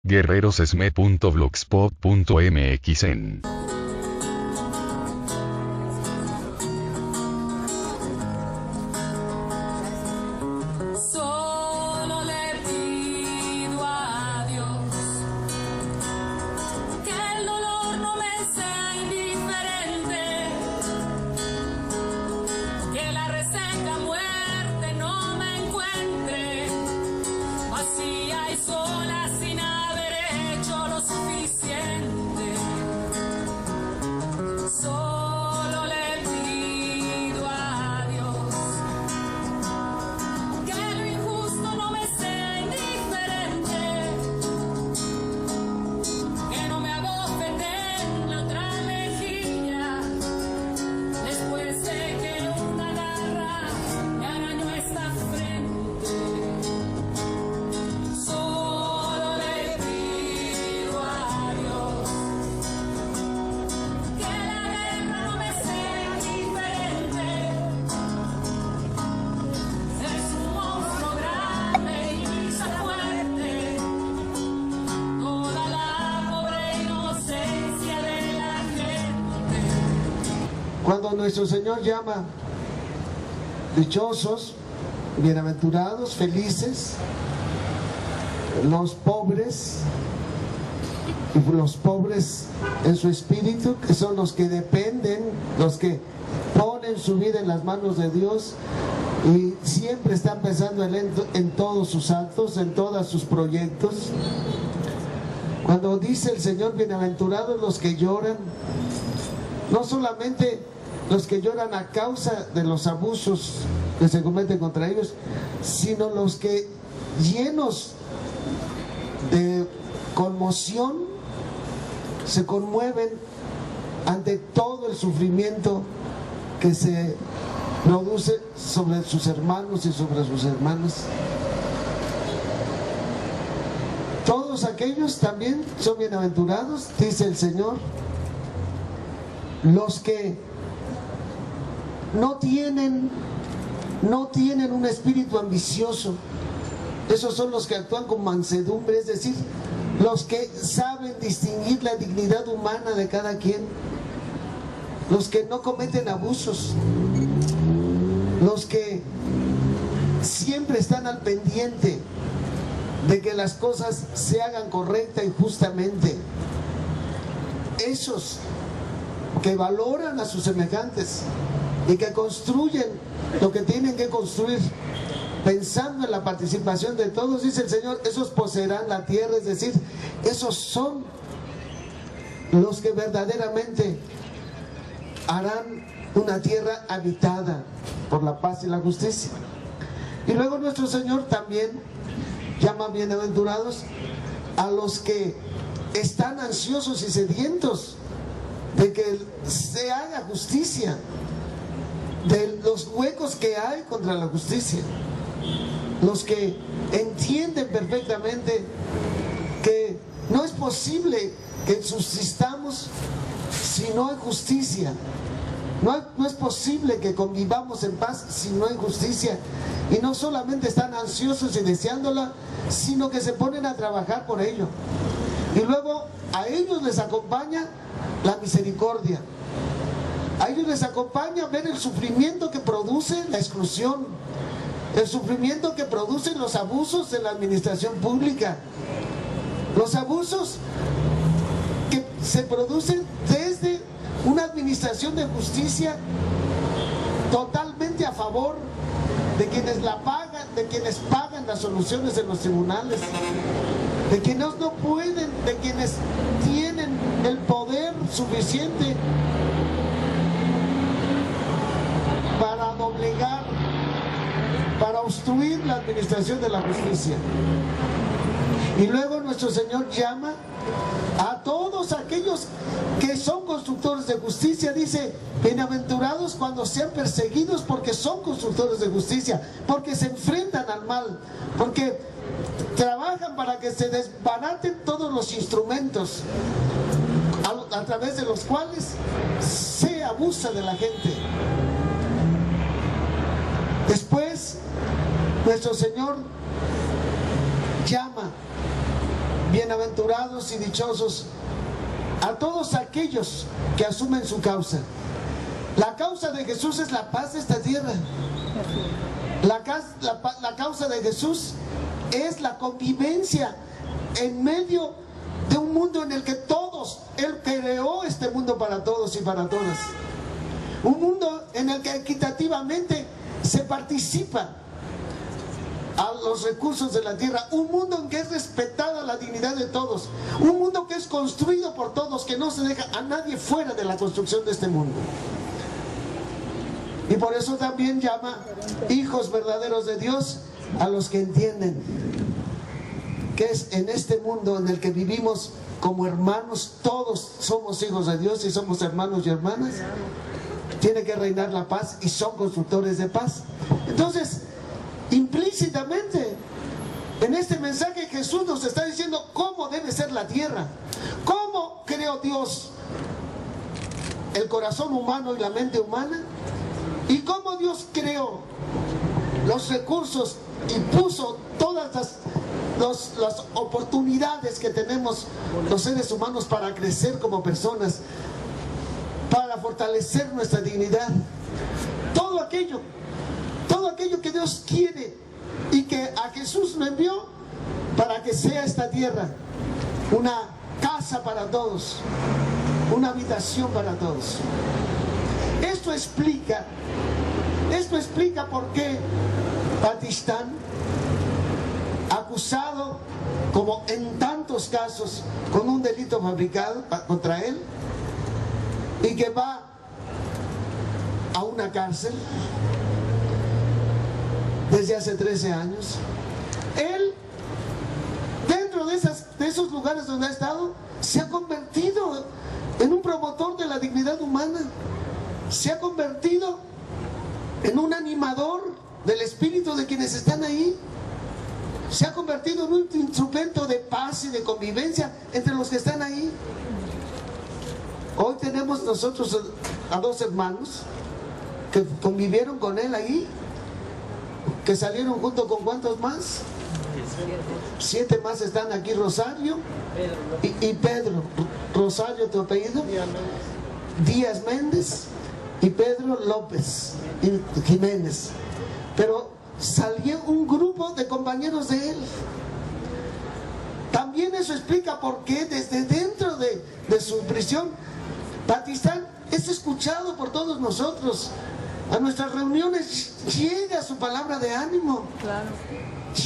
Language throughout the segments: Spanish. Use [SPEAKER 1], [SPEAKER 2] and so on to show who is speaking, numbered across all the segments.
[SPEAKER 1] guerrerosesme.blogspot.mx en
[SPEAKER 2] Solo le pido a Dios que el dolor no me sea indiferente, que la reseca muerte no me encuentre vacía y sola sin haber hecho lo suficiente. Solo le pido a Dios que lo injusto no me sea indiferente, que no me abofete en la otra mejilla después de que una garra me arañó esta frente. Solo le pido a Dios que la guerra no me sea indiferente. Es un monstruo grande y pisa fuerte toda la pobre inocencia de la gente.
[SPEAKER 3] Cuando nuestro Señor llama dichosos, bienaventurados, felices, los pobres en su espíritu, que son los que dependen, los que ponen su vida en las manos de Dios y siempre están pensando en todos sus actos, en todos sus proyectos. Cuando dice el Señor, bienaventurados los que lloran, no solamente los que lloran a causa de los abusos que se cometen contra ellos, sino los que, llenos de conmoción, se conmueven ante todo el sufrimiento que se produce sobre sus hermanos y sobre sus hermanas. Todos aquellos también son bienaventurados, dice el Señor, los que no tienen un espíritu ambicioso. Esos son los que actúan con mansedumbre, es decir, los que saben distinguir la dignidad humana de cada quien, los que no cometen abusos, los que siempre están al pendiente de que las cosas se hagan correcta y justamente. Esos que valoran a sus semejantes y que construyen lo que tienen que construir pensando en la participación de todos, dice el Señor, esos poseerán la tierra, es decir, esos son los que verdaderamente harán una tierra habitada por la paz y la justicia. Y luego nuestro Señor también llama bienaventurados a los que están ansiosos y sedientos de que se haga justicia, de los huecos que hay contra la justicia, los que entienden perfectamente que no es posible que subsistamos si no hay justicia, no es posible que convivamos en paz si no hay justicia, y no solamente están ansiosos y deseándola, sino que se ponen a trabajar por ello. Y luego a ellos les acompaña la misericordia, a ellos les acompaña ver el sufrimiento que produce la exclusión, el sufrimiento que producen los abusos de la administración pública, los abusos que se producen desde una administración de justicia totalmente a favor de quienes la pagan, de quienes pagan las soluciones en los tribunales, de quienes no pueden, de quienes tienen el poder suficiente para doblegar, para obstruir la administración de la justicia. Y luego nuestro Señor llama a todos aquellos que son constructores de justicia, dice, bienaventurados cuando sean perseguidos porque son constructores de justicia, porque se enfrentan al mal, porque trabajan para que se desbaraten todos los instrumentos a través de los cuales se abusa de la gente. Después, nuestro Señor llama bienaventurados y dichosos a todos aquellos que asumen su causa. La causa de Jesús es la paz de esta tierra. La causa de Jesús es la convivencia en medio de un mundo en el que todos, Él creó este mundo para todos y para todas. Un mundo en el que equitativamente se participa a los recursos de la tierra. Un mundo en que es respetada la dignidad de todos. Un mundo que es construido por todos, que no se deja a nadie fuera de la construcción de este mundo. Y por eso también llama hijos verdaderos de Dios a los que entienden que es en este mundo en el que vivimos como hermanos, todos somos hijos de Dios y somos hermanos y hermanas. Tiene que reinar la paz y son constructores de paz. Entonces, implícitamente, en este mensaje Jesús nos está diciendo cómo debe ser la tierra, cómo creó Dios el corazón humano y la mente humana, y cómo Dios creó los recursos y puso todas las oportunidades que tenemos los seres humanos para crecer como personas, para fortalecer nuestra dignidad. Todo aquello que Dios quiere y que a Jesús lo envió para que sea esta tierra una casa para todos, una habitación para todos. Esto explica por qué Pakistán, acusado, como en tantos casos, con un delito fabricado contra él, y que va a una cárcel desde hace 13 años. Él, dentro de esos lugares donde ha estado, se ha convertido en un promotor de la dignidad humana, se ha convertido en un animador del espíritu de quienes están ahí, se ha convertido en un instrumento de paz y de convivencia entre los que están ahí. Hoy tenemos nosotros a dos hermanos que convivieron con él ahí, que salieron junto con ¿cuántos más? 7 más están aquí, Rosario y Pedro. Rosario, tu apellido, Díaz Méndez, y Pedro López y Jiménez. Pero salió un grupo de compañeros de él. También eso explica por qué desde dentro de su prisión, Pakistán es escuchado por todos nosotros. A nuestras reuniones llega su palabra de ánimo. Claro.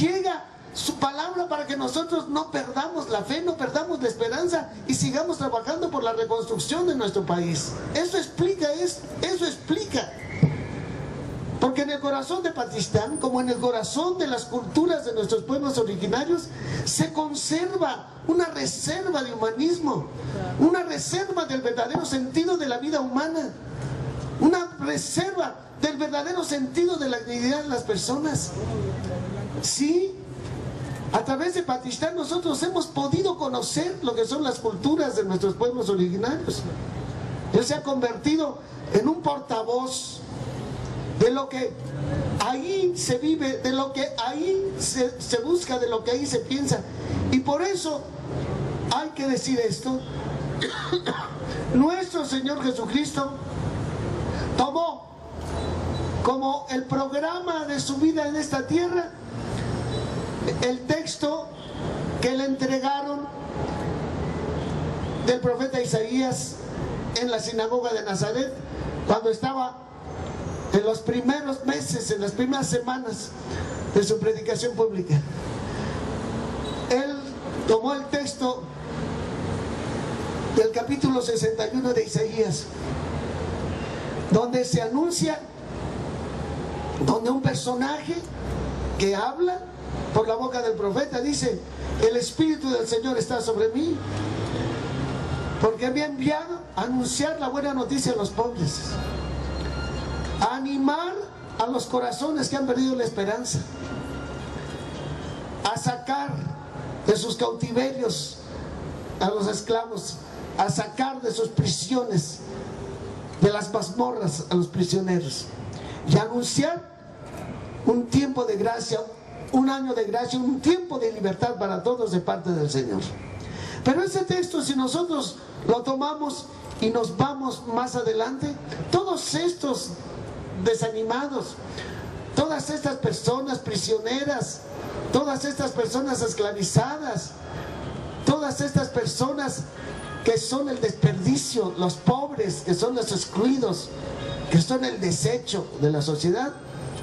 [SPEAKER 3] Llega su palabra para que nosotros no perdamos la fe, no perdamos la esperanza y sigamos trabajando por la reconstrucción de nuestro país. Eso explica. Porque en el corazón de Pakistán, como en el corazón de las culturas de nuestros pueblos originarios, se conserva una reserva de humanismo, una reserva del verdadero sentido de la vida humana, una reserva del verdadero sentido de la dignidad de las personas. Sí, a través de Pakistán nosotros hemos podido conocer lo que son las culturas de nuestros pueblos originarios. Él se ha convertido en un portavoz de lo que ahí se vive, de lo que ahí se busca, de lo que ahí se piensa. Y por eso hay que decir esto: nuestro Señor Jesucristo tomó como el programa de su vida en esta tierra el texto que le entregaron del profeta Isaías en la sinagoga de Nazaret, cuando estaba en los primeros meses, en las primeras semanas de su predicación pública. Él tomó el texto del capítulo 61 de Isaías, donde se anuncia, donde un personaje que habla por la boca del profeta dice: el Espíritu del Señor está sobre mí, porque me ha enviado a anunciar la buena noticia a los pobres, a animar a los corazones que han perdido la esperanza, a sacar de sus cautiverios a los esclavos, a sacar de sus prisiones, de las mazmorras a los prisioneros, y a anunciar un tiempo de gracia, un año de gracia, un tiempo de libertad para todos de parte del Señor. Pero ese texto, si nosotros lo tomamos y nos vamos más adelante, todos estos desanimados, todas estas personas prisioneras, todas estas personas esclavizadas, todas estas personas que son el desperdicio, los pobres, que son los excluidos, que son el desecho de la sociedad,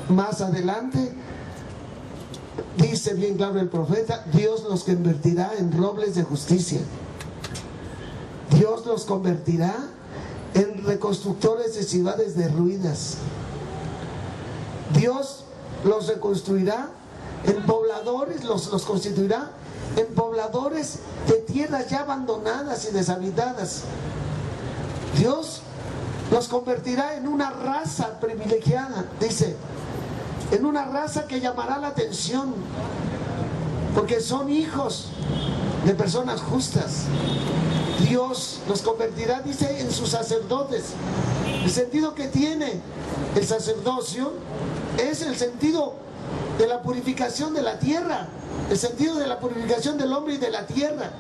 [SPEAKER 3] más adelante dice bien claro el profeta, Dios los convertirá en robles de justicia. Dios los convertirá en reconstructores de ciudades derruidas. Dios los reconstruirá en pobladores, los constituirá en pobladores de tierras ya abandonadas y deshabitadas. Dios los convertirá en una raza privilegiada, dice, en una raza que llamará la atención, porque son hijos de personas justas. Dios los convertirá, dice, en sus sacerdotes. El sentido que tiene el sacerdocio es el sentido de la purificación de la tierra, el sentido de la purificación del hombre y de la tierra.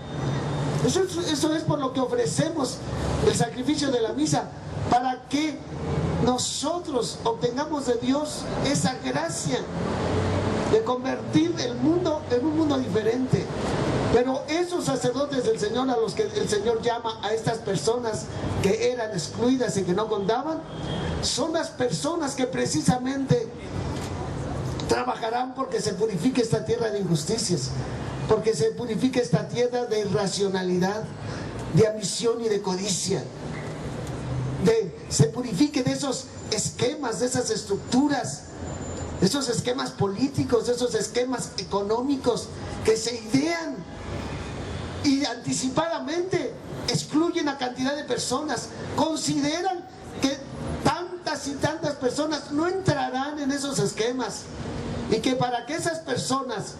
[SPEAKER 3] Eso es por lo que ofrecemos el sacrificio de la misa, para que nosotros obtengamos de Dios esa gracia de convertir el mundo en un mundo diferente. Pero esos sacerdotes del Señor, a los que el Señor llama a estas personas que eran excluidas y que no contaban, son las personas que precisamente trabajarán porque se purifique esta tierra de injusticias, porque se purifique esta tierra de irracionalidad, de ambición y de codicia, se purifique de esos esquemas, de esas estructuras, de esos esquemas políticos, de esos esquemas económicos que se idean y anticipadamente excluyen a cantidad de personas. Consideran que tantas y tantas personas no entrarán en esos esquemas, y que para que esas personas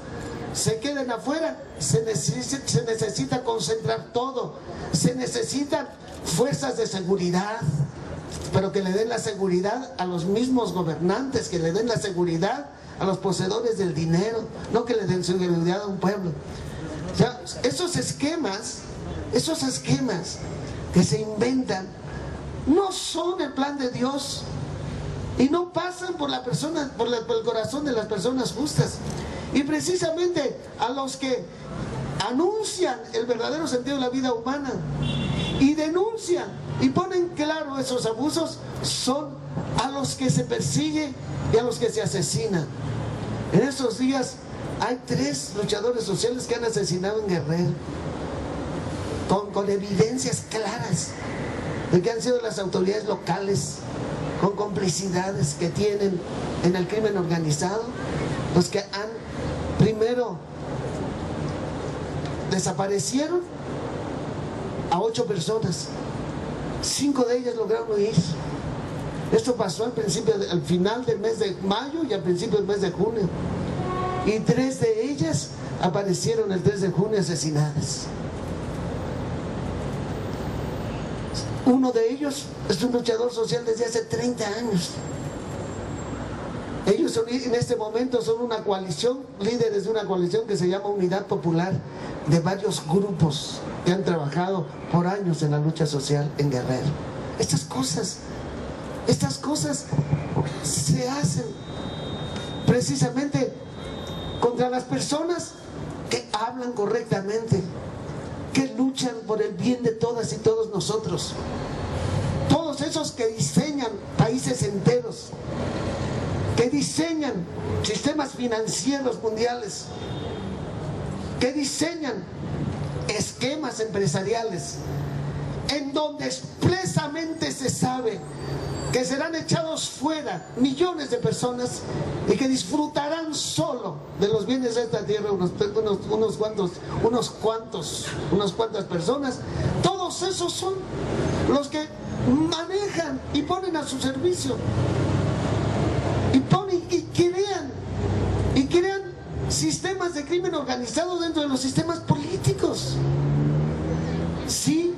[SPEAKER 3] se queden afuera se necesita concentrar todo, se necesitan fuerzas de seguridad, pero que le den la seguridad a los mismos gobernantes, que le den la seguridad a los poseedores del dinero, no que le den seguridad a un pueblo. O sea, esos esquemas que se inventan no son el plan de Dios y no pasan por la persona, por el corazón de las personas justas. Y precisamente a los que anuncian el verdadero sentido de la vida humana y denuncian y ponen claro esos abusos, son a los que se persigue y a los que se asesina. En estos días hay 3 luchadores sociales que han asesinado en Guerrero, con evidencias claras de que han sido las autoridades locales, con complicidades que tienen en el crimen organizado, los que han primero desaparecieron a 8 personas, 5 de ellas lograron huir. Esto pasó al final del mes de mayo y al principio del mes de junio, y 3 de ellas aparecieron el 3 de junio asesinadas. Uno de ellos es un luchador social desde hace 30 años. Ellos en este momento son una coalición, líderes de una coalición que se llama Unidad Popular, de varios grupos que han trabajado por años en la lucha social en Guerrero. Estas cosas se hacen precisamente contra las personas que hablan correctamente, que luchan por el bien de todas y todos nosotros. Todos esos que diseñan países enteros, que diseñan sistemas financieros mundiales, que diseñan esquemas empresariales en donde expresamente se sabe que serán echados fuera millones de personas y que disfrutarán solo de los bienes de esta tierra unas cuantas personas. Todos esos son los que manejan y ponen a su servicio y crean sistemas de crimen organizado dentro de los sistemas políticos. Sí,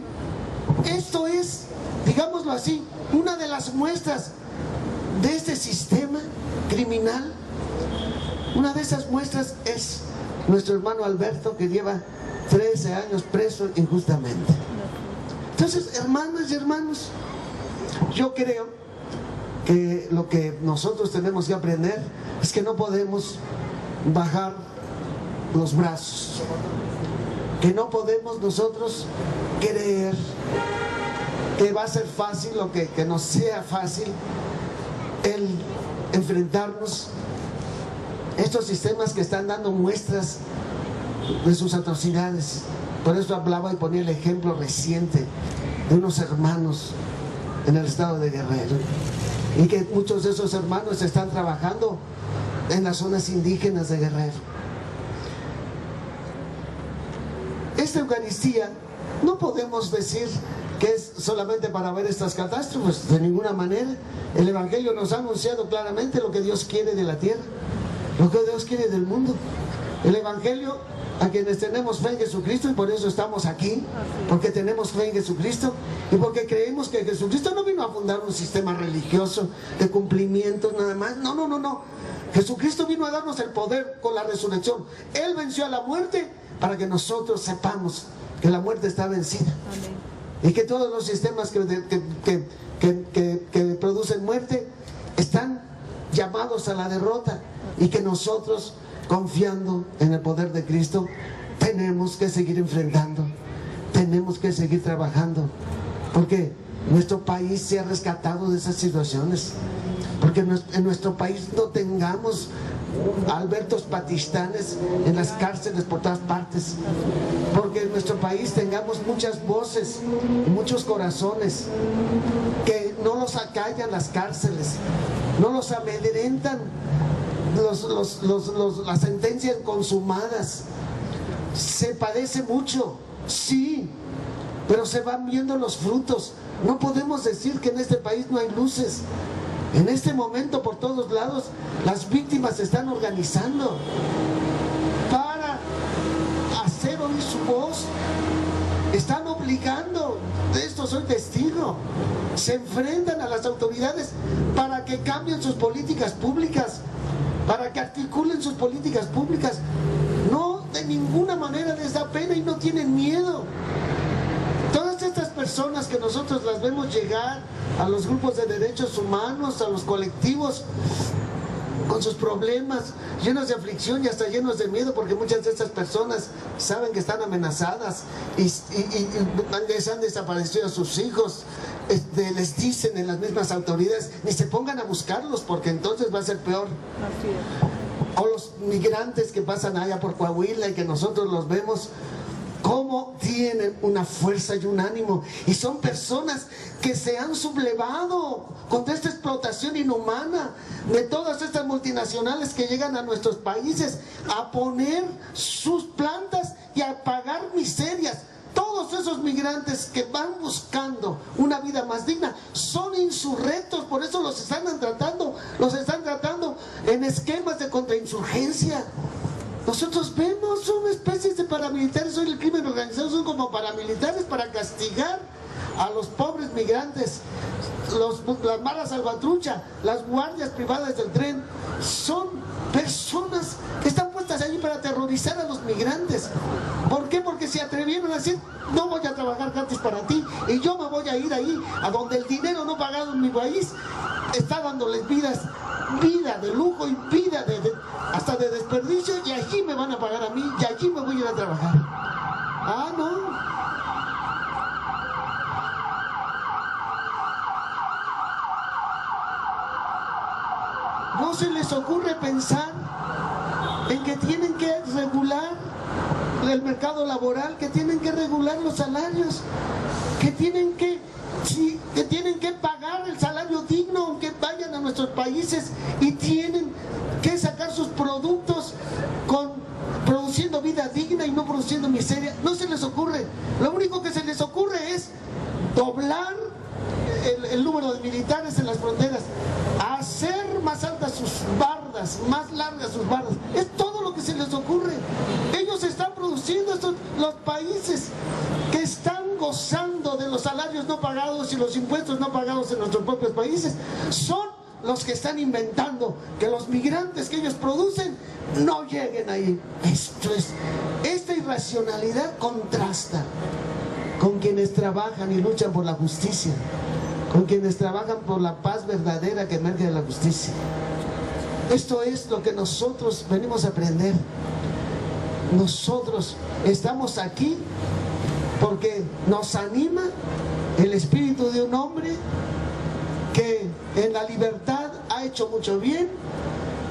[SPEAKER 3] esto es, digámoslo así, una de las muestras de este sistema criminal. Una de esas muestras es nuestro hermano Alberto, que lleva 13 años preso injustamente. Entonces, hermanas y hermanos, yo creo que lo que nosotros tenemos que aprender es que no podemos bajar los brazos, que no podemos nosotros creer que va a ser fácil o que nos sea fácil el enfrentarnos a estos sistemas que están dando muestras de sus atrocidades. Por eso hablaba y ponía el ejemplo reciente de unos hermanos en el estado de Guerrero, y que muchos de esos hermanos están trabajando en las zonas indígenas de Guerrero. Esta Eucaristía no podemos decir que es solamente para ver estas catástrofes, de ninguna manera. El Evangelio nos ha anunciado claramente lo que Dios quiere de la tierra, lo que Dios quiere del mundo. El Evangelio, a quienes tenemos fe en Jesucristo, y por eso estamos aquí, porque tenemos fe en Jesucristo y porque creemos que Jesucristo no vino a fundar un sistema religioso de cumplimientos nada más. No, no, no, no. Jesucristo vino a darnos el poder con la resurrección. Él venció a la muerte para que nosotros sepamos que la muerte está vencida. Amén. Y que todos los sistemas que producen muerte están llamados a la derrota, y que nosotros, confiando en el poder de Cristo, tenemos que seguir enfrentando, tenemos que seguir trabajando, porque nuestro país se ha rescatado de esas situaciones, porque en nuestro país no tengamos Albertos Patistanes en las cárceles por todas partes, porque en nuestro país tengamos muchas voces y muchos corazones que no los acallan las cárceles, no los amedrentan las sentencias consumadas. Se padece mucho, sí, pero se van viendo los frutos. No podemos decir que en este país no hay luces. En este momento, por todos lados, las víctimas se están organizando para hacer oír su voz. Están obligando, de esto soy testigo, se enfrentan a las autoridades para que cambien sus políticas públicas, para que articulen sus políticas públicas. No, de ninguna manera les da pena y no tienen miedo. Todas estas personas que nosotros las vemos llegar a los grupos de derechos humanos, a los colectivos, con sus problemas, llenos de aflicción y hasta llenos de miedo, porque muchas de estas personas saben que están amenazadas y les han desaparecido a sus hijos. Les dicen en las mismas autoridades, ni se pongan a buscarlos porque entonces va a ser peor. O los migrantes que pasan allá por Coahuila y que nosotros los vemos cómo tienen una fuerza y un ánimo, y son personas que se han sublevado contra esta explotación inhumana de todas estas multinacionales que llegan a nuestros países a poner sus plantas y a pagar miserias. Todos esos migrantes que van buscando una vida más digna son insurrectos, por eso los están tratando en esquemas de contrainsurgencia. Nosotros vemos, son especies de paramilitares. Hoy el crimen organizado son como paramilitares para castigar a los pobres migrantes. Las maras salvatrucha, las guardias privadas del tren, son personas que están puestas allí para aterrorizar a los migrantes. ¿Por qué? Porque se atrevieron a decir, no voy a trabajar gratis para ti, y yo me voy a ir ahí a donde el dinero no pagado en mi país está dándoles vida de lujo y vida hasta de desperdicio, y allí me van a pagar a mí y allí me voy a ir a trabajar. Ah, no. No se les ocurre pensar en que tienen que regular el mercado laboral, que tienen que regular los salarios, que tienen que pagar el salario digno aunque vayan a nuestros países, y tienen que sacar sus productos produciendo vida digna y no produciendo miseria. No se les ocurre. Lo único que se les ocurre es doblar el número de militares en las fronteras, hacer más altas sus bardas, más largas sus bardas. Es todo lo que se les ocurre. Ellos están produciendo los países que están gozando de los salarios no pagados y los impuestos no pagados en nuestros propios países. Son los que están inventando que los migrantes que ellos producen no lleguen ahí. Esta irracionalidad contrasta con quienes trabajan y luchan por la justicia, con quienes trabajan por la paz verdadera que emerge de la justicia. Esto es lo que nosotros venimos a aprender. Nosotros estamos aquí porque nos anima el espíritu de un hombre que en la libertad ha hecho mucho bien,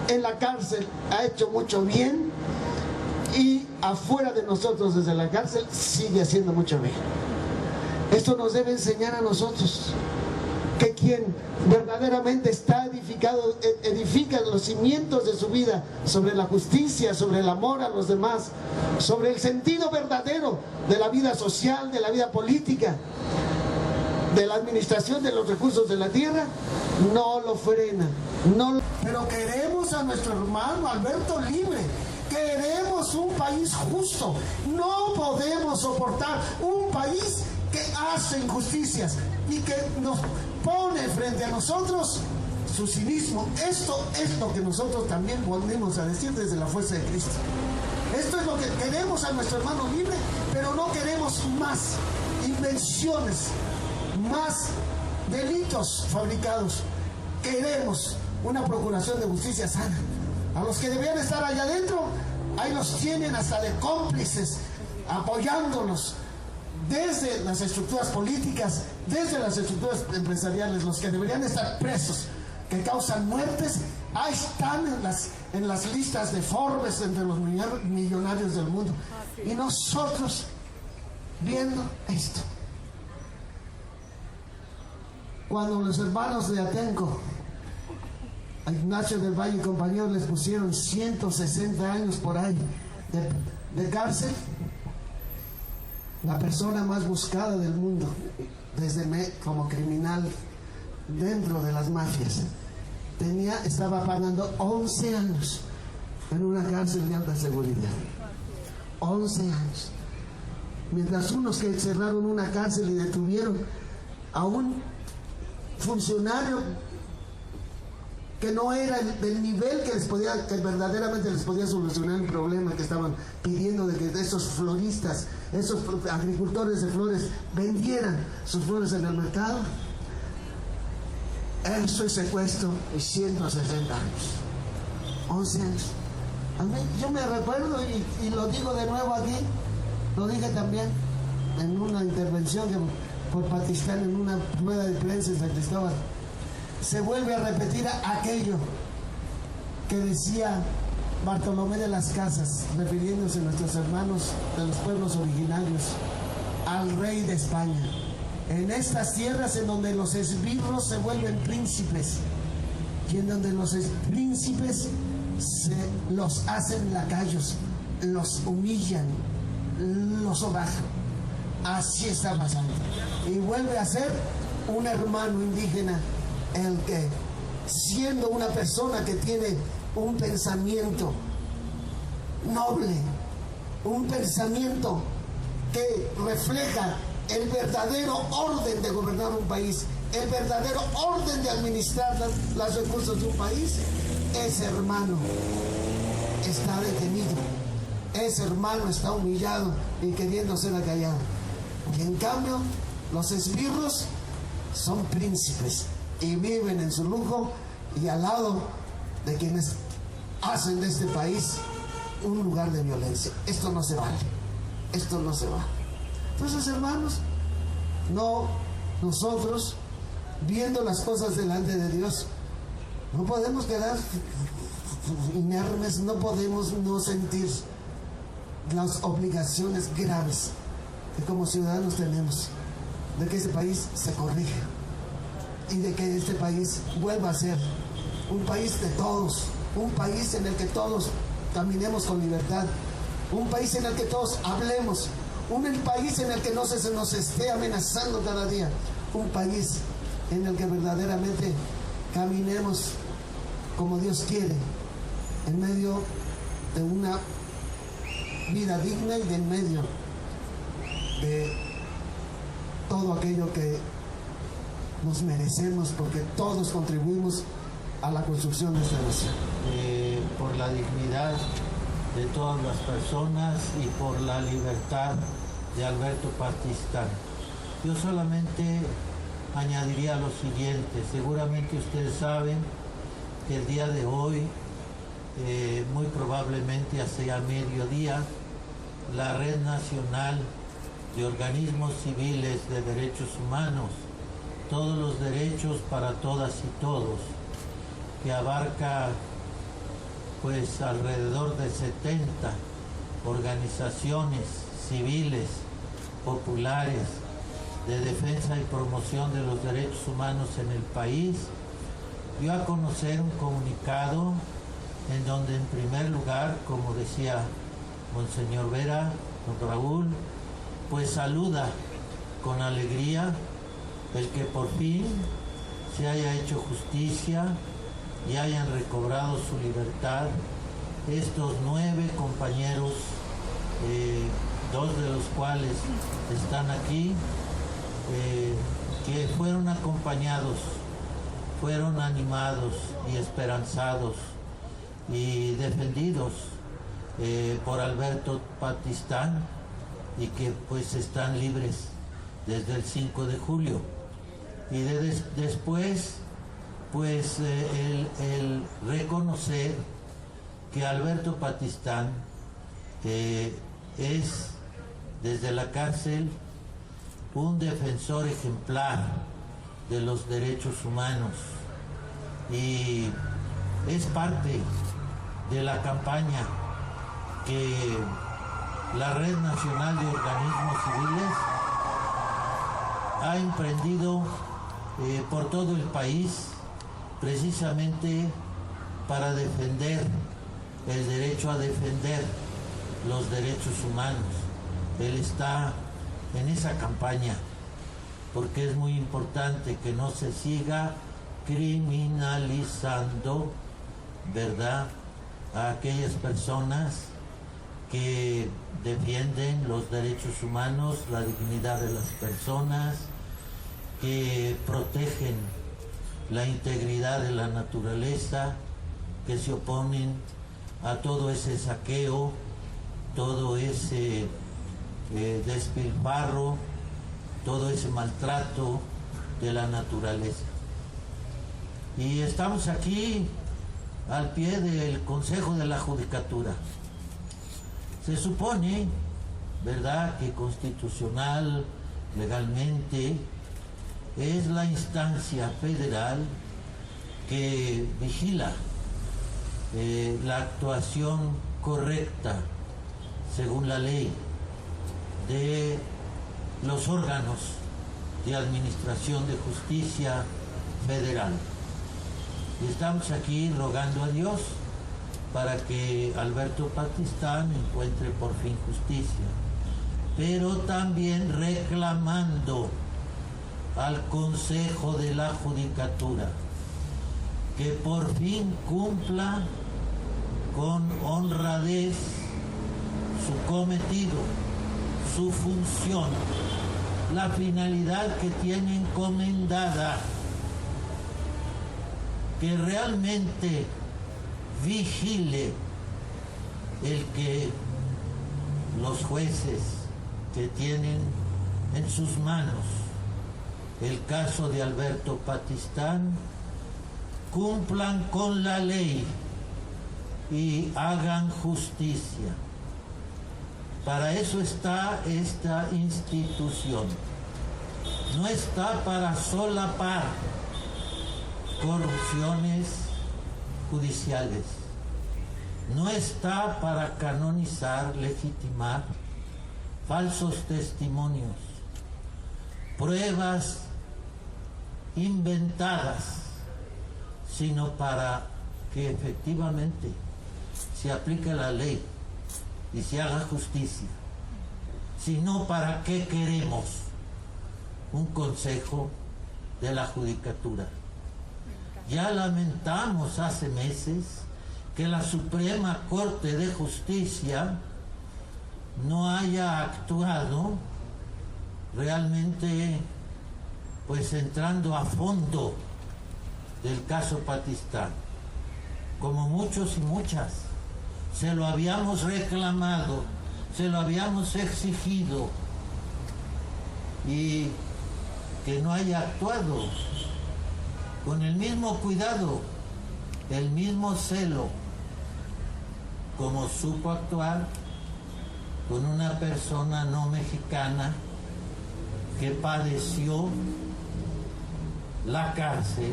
[SPEAKER 3] en la cárcel ha hecho mucho bien, y afuera de nosotros desde la cárcel sigue haciendo mucho bien. Esto nos debe enseñar a nosotros que quien verdaderamente está edificado, edifica los cimientos de su vida sobre la justicia, sobre el amor a los demás, sobre el sentido verdadero de la vida social, de la vida política, de la administración de los recursos de la tierra, no lo frena. Pero queremos a nuestro hermano Alberto libre. Queremos un país justo. No podemos soportar un país que hace injusticias y que nos pone frente a nosotros su cinismo. Esto es lo que nosotros también volvemos a decir desde la fuerza de Cristo. Esto es lo que queremos a nuestro hermano libre, pero no queremos más invenciones, más delitos fabricados. Queremos una procuración de justicia sana. A los que debían estar allá adentro, ahí los tienen hasta de cómplices, apoyándolos desde las estructuras políticas, desde las estructuras empresariales. Los que deberían estar presos, que causan muertes, ahí están en las listas de Forbes entre los millonarios del mundo. Y nosotros viendo esto, cuando los hermanos de Atenco, a Ignacio del Valle y compañeros, les pusieron 160 años por ahí de cárcel, la persona más buscada del mundo como criminal dentro de las mafias estaba pagando 11 años en una cárcel de alta seguridad. 11 años. Mientras unos que cerraron una cárcel y detuvieron a un funcionario que no era del nivel que verdaderamente les podía solucionar el problema que estaban pidiendo, de que esos floristas, esos agricultores de flores vendieran sus flores en el mercado. Eso es secuestro y 160 años. 11 años. A mí, yo me recuerdo y lo digo de nuevo aquí, lo dije también en una intervención por Patistán en una rueda de prensa en San Cristóbal. Se vuelve a repetir aquello que decía Bartolomé de las Casas, refiriéndose a nuestros hermanos de los pueblos originarios, al rey de España. En estas tierras en donde los esbirros se vuelven príncipes y en donde los príncipes los hacen lacayos, los humillan, los sobajan. Así está pasando. Y vuelve a ser un hermano indígena el que, siendo una persona que tiene un pensamiento noble, un pensamiento que refleja el verdadero orden de gobernar un país, el verdadero orden de administrar los recursos de un país, ese hermano está detenido, ese hermano está humillado y queriendo ser acallado. Y en cambio, los esbirros son príncipes y viven en su lujo y al lado de quienes hacen de este país un lugar de violencia. Esto no se vale, esto no se vale. Entonces, hermanos, nosotros, viendo las cosas delante de Dios, no podemos quedar inermes, no podemos no sentir las obligaciones graves que como ciudadanos tenemos, de que este país se corrija y de que este país vuelva a ser un país de todos, un país en el que todos caminemos con libertad, un país en el que todos hablemos, un país en el que no se nos esté amenazando cada día, un país en el que verdaderamente caminemos como Dios quiere, en medio de una vida digna y de en medio de todo aquello que nos merecemos, porque todos contribuimos a la construcción de esta nación.
[SPEAKER 1] por la dignidad de todas las personas y por la libertad de Alberto Patistán. Yo solamente añadiría lo siguiente: seguramente ustedes saben que el día de hoy, muy probablemente hacia mediodía, la Red Nacional de Organismos Civiles de Derechos Humanos, Todos los Derechos para Todas y Todos, que abarca pues alrededor de 70 organizaciones civiles, populares, de defensa y promoción de los derechos humanos en el país, dio a conocer un comunicado en donde, en primer lugar, como decía Monseñor Vera, don Raúl, pues saluda con alegría el que por fin se haya hecho justicia y hayan recobrado su libertad estos 9 compañeros, 2 de los cuales están aquí, que fueron acompañados, fueron animados y esperanzados y defendidos por Alberto Patistán, y que pues están libres desde el 5 de julio. Y después pues el reconocer que Alberto Patistán es desde la cárcel un defensor ejemplar de los derechos humanos y es parte de la campaña que la Red Nacional de Organismos Civiles ha emprendido por todo el país, precisamente para defender el derecho a defender los derechos humanos. Él está en esa campaña porque es muy importante que no se siga criminalizando, ¿verdad?, a aquellas personas que defienden los derechos humanos, la dignidad de las personas, que protegen la integridad de la naturaleza, que se oponen a todo ese saqueo, todo ese despilfarro, todo ese maltrato de la naturaleza. Y estamos aquí al pie del Consejo de la Judicatura. Se supone, ¿verdad?, que constitucional, legalmente, es la instancia federal que vigila la actuación correcta, según la ley, de los órganos de administración de justicia federal. Y estamos aquí rogando a Dios para que Alberto Patistán encuentre por fin justicia, pero también reclamando al Consejo de la Judicatura que por fin cumpla con honradez su cometido, su función, la finalidad que tiene encomendada, que realmente vigile el que los jueces que tienen en sus manos el caso de Alberto Patistán cumplan con la ley y hagan justicia. Para eso está esta institución. No está para solapar corrupciones judiciales. No está para canonizar, legitimar falsos testimonios, pruebas inventadas, sino para que efectivamente se aplique la ley y se haga justicia. Si no, ¿para qué queremos un consejo de la judicatura? Ya lamentamos hace meses que la Suprema Corte de Justicia no haya actuado realmente, pues entrando a fondo del caso Patistán. como muchos y muchas, se lo habíamos reclamado, se lo habíamos exigido, y que no haya actuado con el mismo cuidado, el mismo celo, como supo actuar con una persona no mexicana que padeció la cárcel,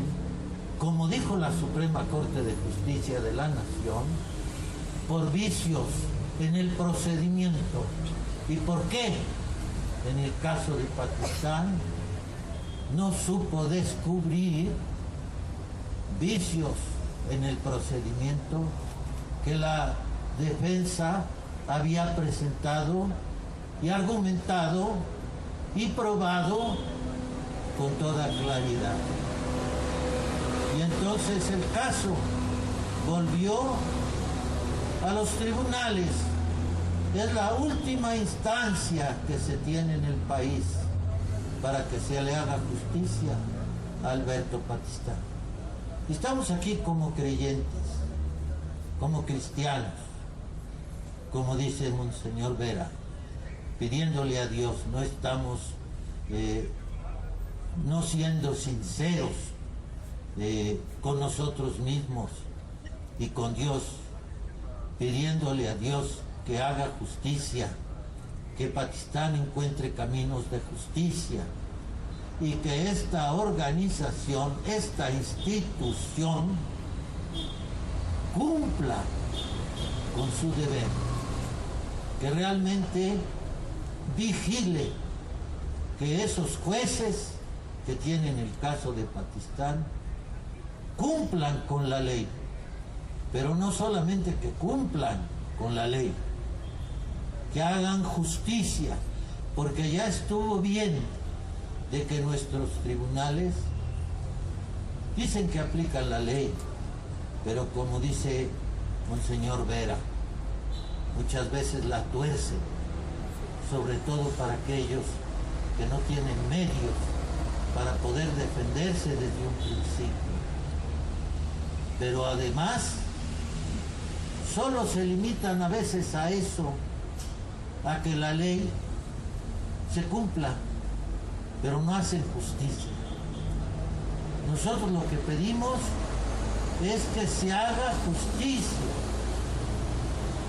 [SPEAKER 1] como dijo la Suprema Corte de Justicia de la Nación, por vicios en el procedimiento. ¿Y por qué? En el caso de Pakistán no supo descubrir vicios en el procedimiento que la defensa había presentado y argumentado y probado con toda claridad. Y entonces el caso volvió a los tribunales. Es la última instancia que se tiene en el país para que se le haga justicia a Alberto Pakistán. Y estamos aquí como creyentes, como cristianos, como dice Monseñor Vera, pidiéndole a Dios. No estamos no siendo sinceros con nosotros mismos y con Dios, pidiéndole a Dios que haga justicia, que Pakistán encuentre caminos de justicia y que esta organización, esta institución cumpla con su deber, que realmente vigile que esos jueces que tienen el caso de Pakistán cumplan con la ley, pero no solamente que cumplan con la ley, que hagan justicia, porque ya estuvo bien de que nuestros tribunales dicen que aplican la ley, pero como dice Monseñor Vera, muchas veces la tuercen, sobre todo para aquellos que no tienen medios para poder defenderse desde un principio. Pero además, solo se limitan a veces a eso, a que la ley se cumpla, pero no hacen justicia. Nosotros lo que pedimos es que se haga justicia,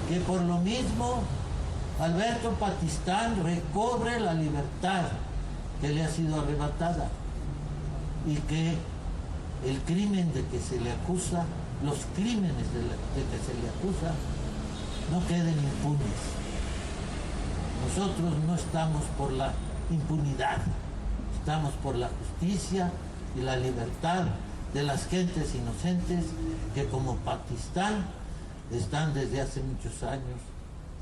[SPEAKER 1] que por lo mismo Alberto Pakistán recobre la libertad que le ha sido arrebatada y que el crimen de que se le acusa, los crímenes de que se le acusa, no queden impunes. Nosotros no estamos por la impunidad, estamos por la justicia y la libertad de las gentes inocentes que, como Pakistán, están desde hace muchos años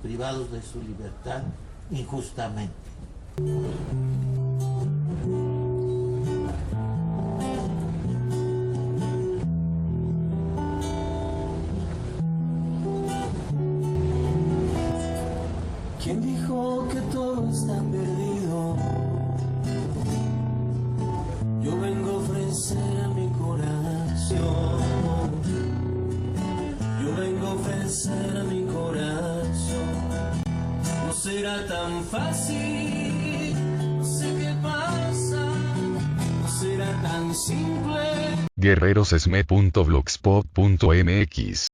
[SPEAKER 1] privados de su libertad injustamente.
[SPEAKER 4] ¿Quién dijo que todo está perdido? Yo vengo a ofrecer mi corazón. Yo vengo a ofrecer mi corazón. No será tan fácil, no sé qué pasa, no será tan simple.
[SPEAKER 5] guerrerosesme.blogspot.mx